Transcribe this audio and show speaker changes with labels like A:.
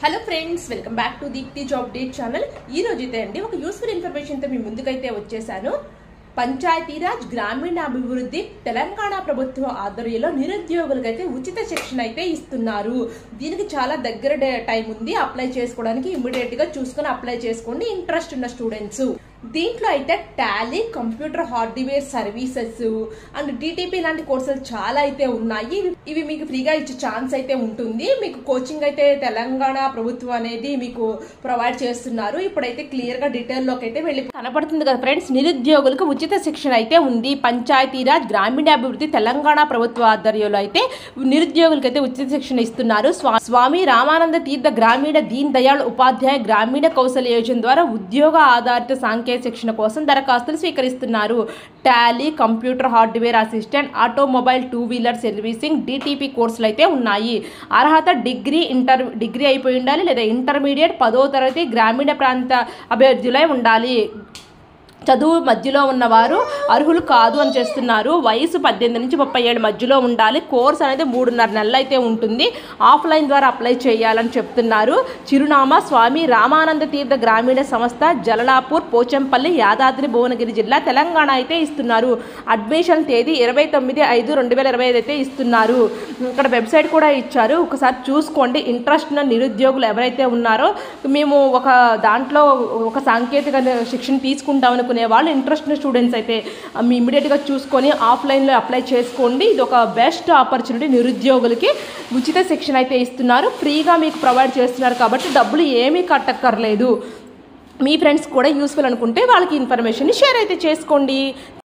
A: Hello friends, welcome back to Deepthi job date channel. ఈ రోజు అయితే అండి ఒక యూస్ఫుల్ ఇన్ఫర్మేషన్తో మీ ముందుకైతే వచ్చేసాను. పంచాయతీరాజ్ గ్రామీణాభివృద్ధి తెలంగాణ ప్రభుత్వం ఆధ్వర్యంలో నిరుద్యోగులకైతే ఉచిత శిక్షణ అయితే ఇస్తున్నారు. దీనికి చాలా దగ్గర టైం ఉంది. అప్లై చేసుకోవడానికి ఇమ్మీడియట్ గా చూసుకొని అప్లై చేసుకోండి ఇంట్రెస్ట్ ఉన్న స్టూడెంట్స్. దీంట్లో అయితే Tally, computer hardware services and DTP లాంటి కోర్సులు చాలా అయితే ఉన్నాయి. ఇవి మీకు ఫ్రీగా ఇచ్చే ఛాన్స్ అయితే ఉంటుంది. మీకు కోచింగ్ అయితే తెలంగాణ ప్రభుత్వం అనేది మీకు ప్రొవైడ్ చేస్తున్నారు. ఇప్పుడైతే క్లియర్ గా డీటెయిల్ లోకి అయితే వెళ్ళి కనపడుతుంది కదా ఫ్రెండ్స్. నిరుద్యోగులకు ఉచిత శిక్షణ అయితే ఉంది. పంచాయతీరాజ్ గ్రామీణాభివృద్ధి తెలంగాణ ప్రభుత్వ ఆధ్వర్యంలో అయితే నిరుద్యోగులకు అయితే ఉచిత శిక్షణ ఇస్తున్నారు. స్వామి రామానంద తీర్థ గ్రామీణ దీన్ దయాళ్ ఉపాధ్యాయ గ్రామీణ కౌశల్ యోజన ద్వారా ఉద్యోగ ఆధారిత సాంకేతిక శిక్షణ కోసం దరఖాస్తులు స్వీకరిస్తున్నారు. Tally, computer hardware assistant, automobile, 2 wheeler servicing, DTP కోర్సులు అయితే ఉన్నాయి. అర్హత డిగ్రీ అయిపోయి ఉండాలి లేదా ఇంటర్మీడియట్ 10వ తరగతి గ్రామీణ ప్రాంత అభ్యర్థులై ఉండాలి. చదువు మధ్యలో ఉన్నవారు అర్హులు కాదు అని చేస్తున్నారు. వయసు 18 నుంచి 37 మధ్యలో ఉండాలి. కోర్స్ అనేది 3.5 నెలలు అయితే ఉంటుంది. ఆఫ్లైన్ ద్వారా అప్లై చేయాలని చెప్తున్నారు. చిరునామా స్వామి రామానంద తీర్థ గ్రామీణ సంస్థ, జలలాపూర్, పోచంపల్లి, యాదాద్రి భువనగిరి జిల్లా, తెలంగాణ అయితే ఇస్తున్నారు. అడ్మిషన్ తేదీ 29/5/2025 అయితే ఇస్తున్నారు. ఇక్కడ వెబ్సైట్ కూడా ఇచ్చారు, ఒకసారి చూసుకోండి. ఇంట్రెస్ట్ ఉన్న నిరుద్యోగులు ఎవరైతే ఉన్నారో, మేము ఒక దాంట్లో ఒక సాంకేతిక శిక్షణ తీసుకుంటామని వాళ్ళు ఇంట్రెస్ట్ ఉన్న స్టూడెంట్స్ అయితే ఇమ్మీడియట్గా చూసుకొని ఆఫ్లైన్లో అప్లై చేసుకోండి. ఇది ఒక బెస్ట్ ఆపర్చునిటీ. నిరుద్యోగులకి ఉచిత శిక్షణ అయితే ఇస్తున్నారు. ఫ్రీగా మీకు ప్రొవైడ్ చేస్తున్నారు కాబట్టి డబ్బులు ఏమీ కట్టక్కర్లేదు. మీ ఫ్రెండ్స్ కూడా యూస్ఫుల్ అనుకుంటే వాళ్ళకి ఇన్ఫర్మేషన్ షేర్ అయితే చేసుకోండి.